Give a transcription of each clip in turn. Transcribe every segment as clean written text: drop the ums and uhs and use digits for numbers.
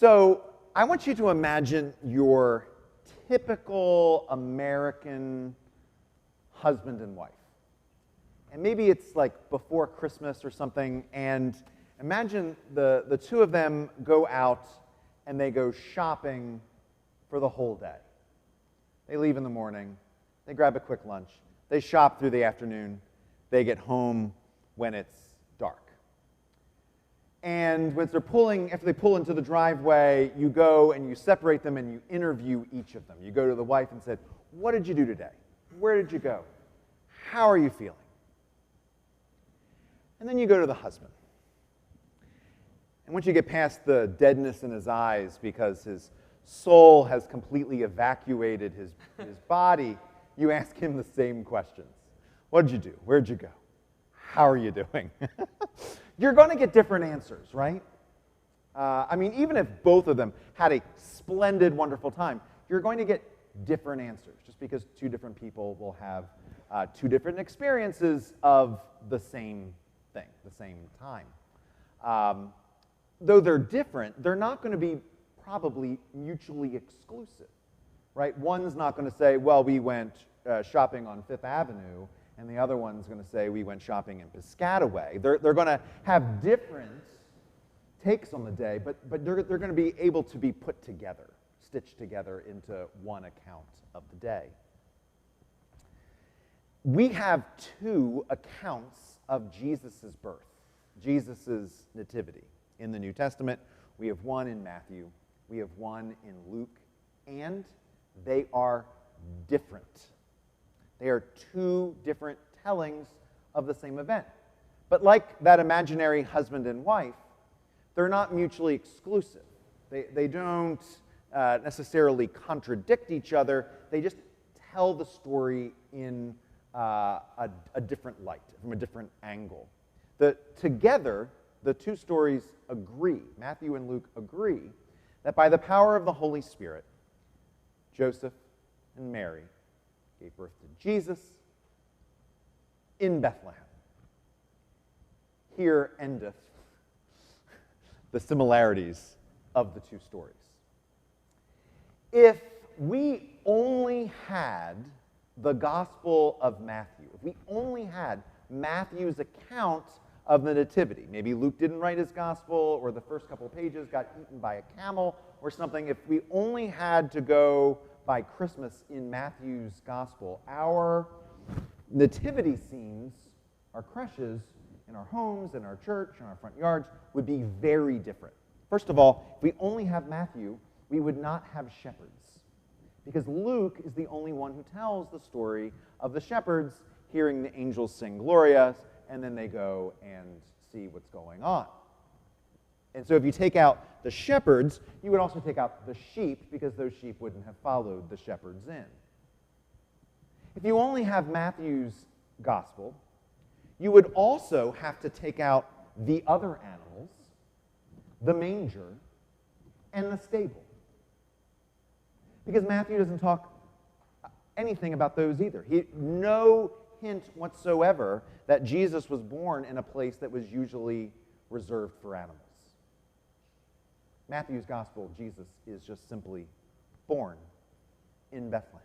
So I want you to imagine your typical American husband and wife. And maybe it's like before Christmas or something, and imagine the two of them go out and they go shopping for the whole day. They leave in the morning, they grab a quick lunch, they shop through the afternoon, they get home when it's dark. And after they pull into the driveway, you go and you separate them and you interview each of them. You go to the wife and said, "What did you do today? Where did you go? How are you feeling?" And then you go to the husband. And once you get past the deadness in his eyes because his soul has completely evacuated his body, you ask him the same questions. What did you do? Where'd you go? How are you doing? You're going to get different answers, right? Even if both of them had a splendid, wonderful time, you're going to get different answers just because two different people will have two different experiences of the same thing, the same time. Though they're different, they're not going to be probably mutually exclusive, right? One's not going to say, well, we went shopping on Fifth Avenue, and the other one's going to say, we went shopping in Piscataway. They're going to have different takes on the day, but they're going to be able to be put together, stitched together into one account of the day. We have two accounts of Jesus' birth, Jesus' nativity. In the New Testament, we have one in Matthew, we have one in Luke, and they are different. They are two different tellings of the same event. But like that imaginary husband and wife, they're not mutually exclusive. They don't necessarily contradict each other. They just tell the story in a different light, from a different angle. Together, the two stories agree, Matthew and Luke agree, that by the power of the Holy Spirit, Joseph and Mary gave birth to Jesus in Bethlehem. Here endeth the similarities of the two stories. If we only had the Gospel of Matthew, if we only had Matthew's account of the Nativity, maybe Luke didn't write his Gospel, or the first couple of pages got eaten by a camel or something, if we only had to go by Christmas in Matthew's Gospel, our nativity scenes, our creches, in our homes, in our church, in our front yards, would be very different. First of all, if we only have Matthew, we would not have shepherds, because Luke is the only one who tells the story of the shepherds hearing the angels sing Gloria, and then they go and see what's going on. And so if you take out the shepherds, you would also take out the sheep, because those sheep wouldn't have followed the shepherds in. If you only have Matthew's gospel, you would also have to take out the other animals, the manger, and the stable. Because Matthew doesn't talk anything about those either. No hint whatsoever that Jesus was born in a place that was usually reserved for animals. Matthew's gospel, Jesus is just simply born in Bethlehem.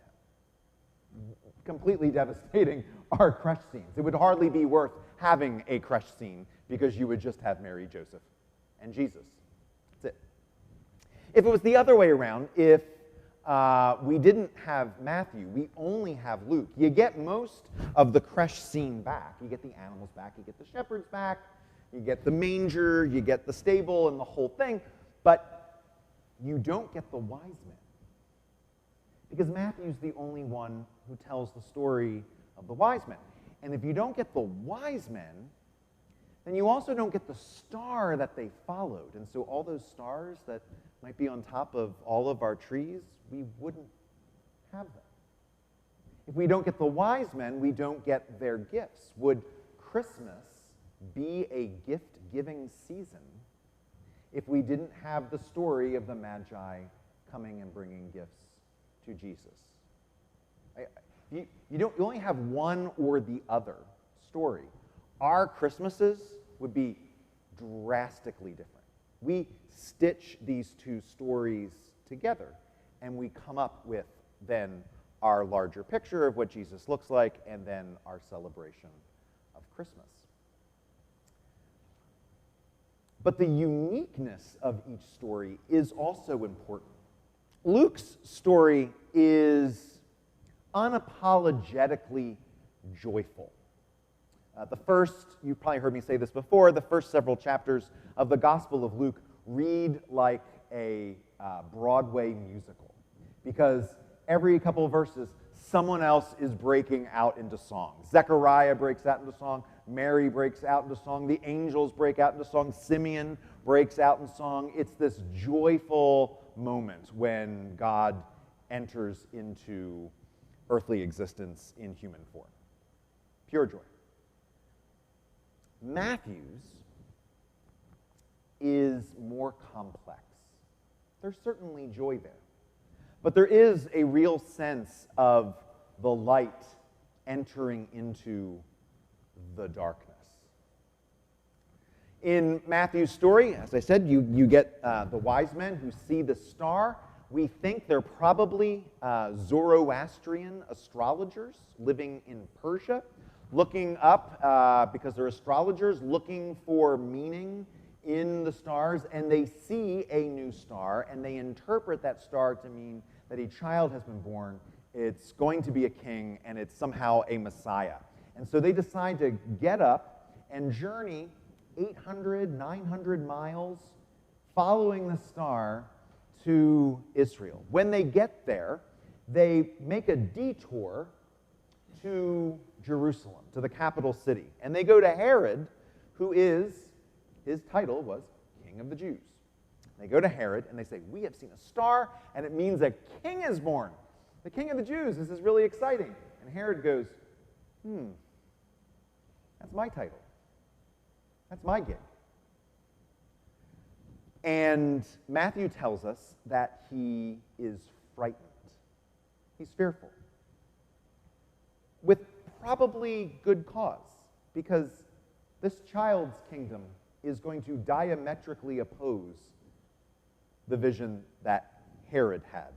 Completely devastating our creche scenes. It would hardly be worth having a creche scene because you would just have Mary, Joseph, and Jesus. That's it. If it was the other way around, if we didn't have Matthew, we only have Luke, you get most of the creche scene back. You get the animals back, you get the shepherds back, you get the manger, you get the stable and the whole thing, but you don't get the wise men. Because Matthew's the only one who tells the story of the wise men. And if you don't get the wise men, then you also don't get the star that they followed. And so all those stars that might be on top of all of our trees, we wouldn't have them. If we don't get the wise men, we don't get their gifts. Would Christmas be a gift-giving season if we didn't have the story of the Magi coming and bringing gifts to Jesus? You only have one or the other story. Our Christmases would be drastically different. We stitch these two stories together, and we come up with then our larger picture of what Jesus looks like, and then our celebration of Christmas. But the uniqueness of each story is also important. Luke's story is unapologetically joyful. The first, you've probably heard me say this before, the first several chapters of the Gospel of Luke read like a Broadway musical, because every couple of verses, someone else is breaking out into song. Zechariah breaks out into song. Mary breaks out into song. The angels break out into song. Simeon breaks out in song. It's this joyful moment when God enters into earthly existence in human form. Pure joy. Matthew's is more complex. There's certainly joy there. But there is a real sense of the light entering into the darkness. In Matthew's story, as I said, you get the wise men who see the star. We think they're probably Zoroastrian astrologers living in Persia, looking up, because they're astrologers, looking for meaning in the stars, and they see a new star, and they interpret that star to mean that a child has been born, it's going to be a king, and it's somehow a Messiah. And so they decide to get up and journey 800, 900 miles following the star to Israel. When they get there, they make a detour to Jerusalem, to the capital city. And they go to Herod, who is, his title was King of the Jews. They go to Herod and they say, we have seen a star, and it means a king is born. The King of the Jews, this is really exciting. And Herod goes, that's my title. That's my gig. And Matthew tells us that he is frightened. He's fearful. With probably good cause, because this child's kingdom is going to diametrically oppose the vision that Herod had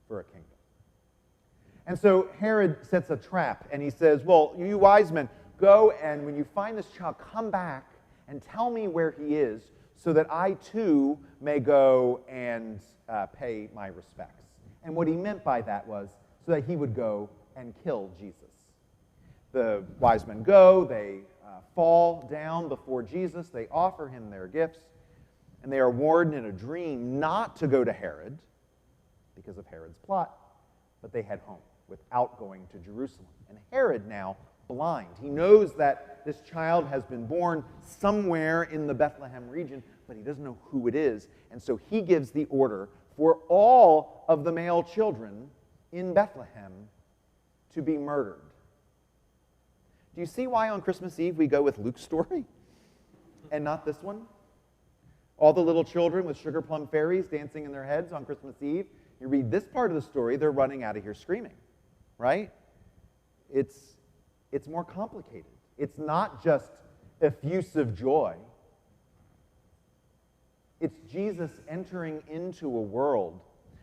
for a kingdom. And so Herod sets a trap, and he says, well, you wise men, go, and when you find this child, come back and tell me where he is, so that I too may go and pay my respects. And what he meant by that was so that he would go and kill Jesus. The wise men go, they fall down before Jesus, they offer him their gifts, and they are warned in a dream not to go to Herod because of Herod's plot, but they head home without going to Jerusalem. And Herod now blind. He knows that this child has been born somewhere in the Bethlehem region, but he doesn't know who it is. And so he gives the order for all of the male children in Bethlehem to be murdered. Do you see why on Christmas Eve we go with Luke's story and not this one? All the little children with sugar plum fairies dancing in their heads on Christmas Eve. You read this part of the story, they're running out of here screaming, right? It's more complicated. It's not just effusive joy. It's Jesus entering into a world,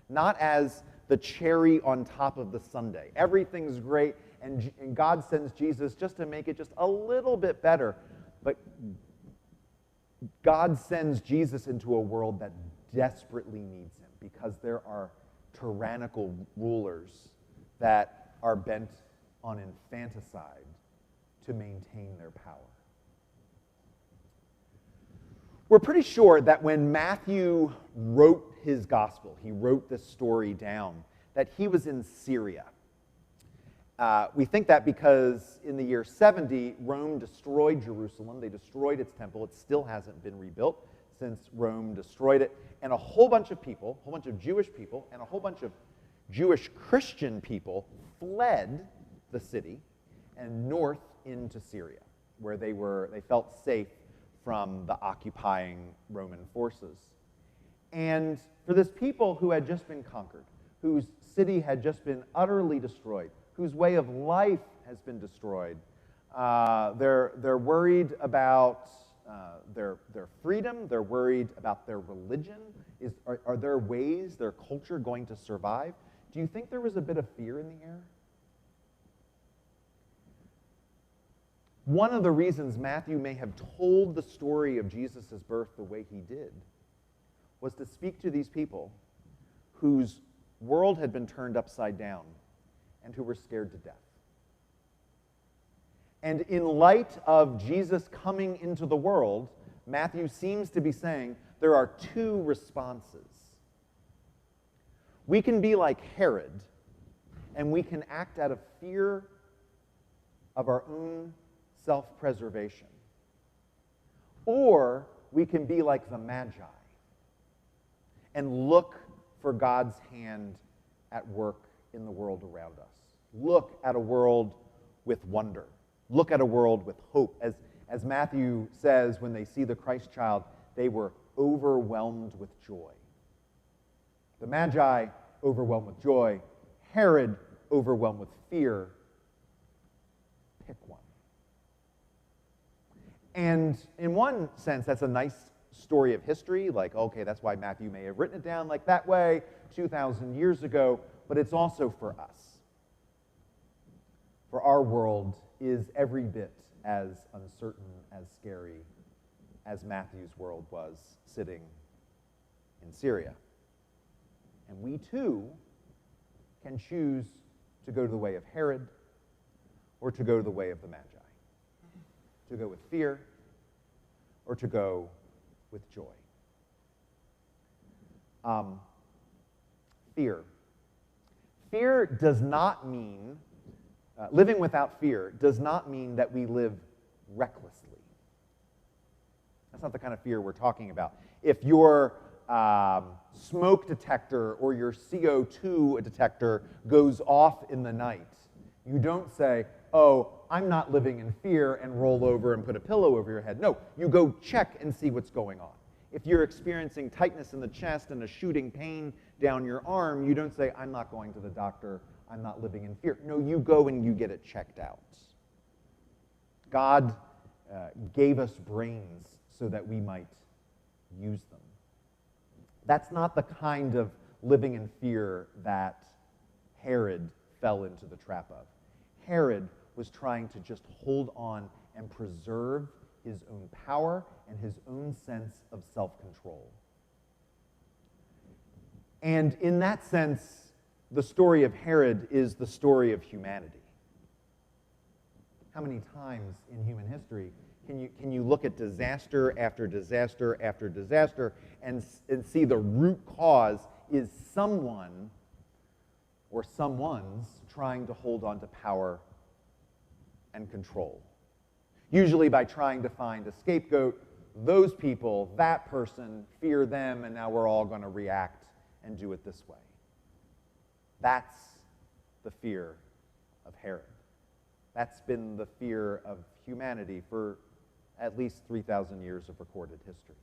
not as the cherry on top of the sundae. Everything's great, and God sends Jesus just to make it just a little bit better. But God sends Jesus into a world that desperately needs him, because there are tyrannical rulers that are bent on infanticide to maintain their power. We're pretty sure that when Matthew wrote his gospel, he wrote this story down, that he was in Syria. We think that because in the year 70, Rome destroyed Jerusalem. They destroyed its temple. It still hasn't been rebuilt since Rome destroyed it. And a whole bunch of people, a whole bunch of Jewish people, and a whole bunch of Jewish Christian people fled the city and north into Syria, where they felt safe from the occupying Roman forces. And for this people who had just been conquered, whose city had just been utterly destroyed, whose way of life has been destroyed, they're worried about their freedom. They're worried about their religion. Are their ways, their culture going to survive? Do you think there was a bit of fear in the air? One of the reasons Matthew may have told the story of Jesus' birth the way he did was to speak to these people whose world had been turned upside down and who were scared to death. And in light of Jesus coming into the world, Matthew seems to be saying there are two responses. We can be like Herod, and we can act out of fear of our own self-preservation. Or we can be like the Magi and look for God's hand at work in the world around us. Look at a world with wonder. Look at a world with hope. As Matthew says, when they see the Christ child, they were overwhelmed with joy. The Magi, overwhelmed with joy. Herod, overwhelmed with fear. Pick one. And in one sense, that's a nice story of history. Like, okay, that's why Matthew may have written it down like that way 2,000 years ago. But it's also for us. For our world is every bit as uncertain, as scary as Matthew's world was sitting in Syria. And we too can choose to go to the way of Herod or to go to the way of the Magi. To go with fear or to go with joy. Fear. Fear does not mean, living without fear does not mean that we live recklessly. That's not the kind of fear we're talking about. If your smoke detector or your CO2 detector goes off in the night, you don't say, oh, I'm not living in fear, and roll over and put a pillow over your head. No, you go check and see what's going on. If you're experiencing tightness in the chest and a shooting pain down your arm, you don't say, I'm not going to the doctor, I'm not living in fear. No, you go and you get it checked out. God gave us brains so that we might use them. That's not the kind of living in fear that Herod fell into the trap of. Herod was trying to just hold on and preserve his own power and his own sense of self-control. And in that sense, the story of Herod is the story of humanity. How many times in human history can you look at disaster after disaster after disaster and see the root cause is someone or someone's trying to hold on to power and control? Usually by trying to find a scapegoat, those people, that person, fear them, and now we're all going to react and do it this way. That's the fear of Herod. That's been the fear of humanity for at least 3,000 years of recorded history.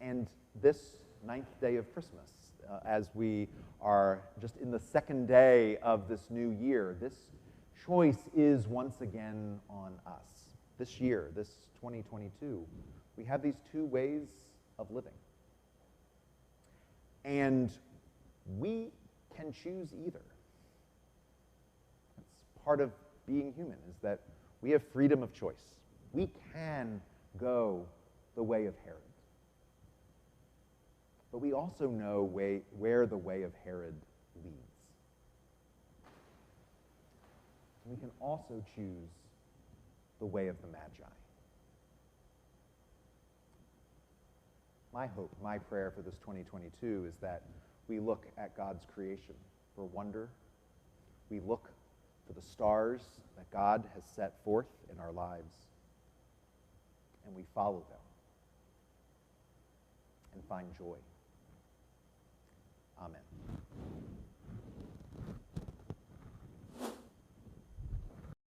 And this 9th day of Christmas, as we are just in the second day of this new year, this choice is once again on us. This year, this 2022, we have these two ways of living. And we can choose either. That's part of being human, is that we have freedom of choice. We can go the way of Herod. But we also know where the way of Herod leads. We can also choose the way of the Magi. My hope, my prayer for this 2022 is that we look at God's creation for wonder. We look for the stars that God has set forth in our lives, and we follow them and find joy. Amen.